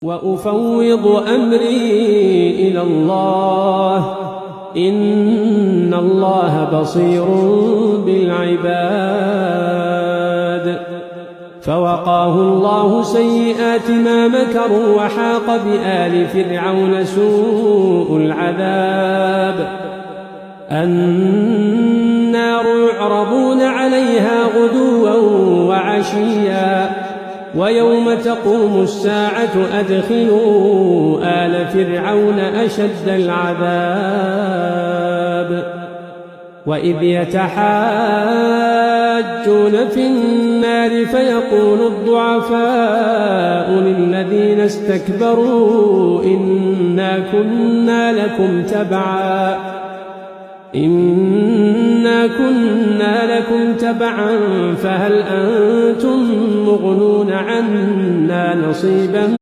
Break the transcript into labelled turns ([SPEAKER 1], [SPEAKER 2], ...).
[SPEAKER 1] وأفوض أمري إلى الله إن الله بصير بالعباد. فوقاه الله سيئات ما مكروا وحاق بآل فرعون سوء العذاب. النار يعرضون عليها غدوا وعشيا ويوم تقوم الساعة أدخلوا آل فرعون أشد العذاب. وإذ يتحاجون في النار فيقول الضعفاء للذين استكبروا إنا كنا لكم تبعا فهل أنتم مغنون عنا نصيبا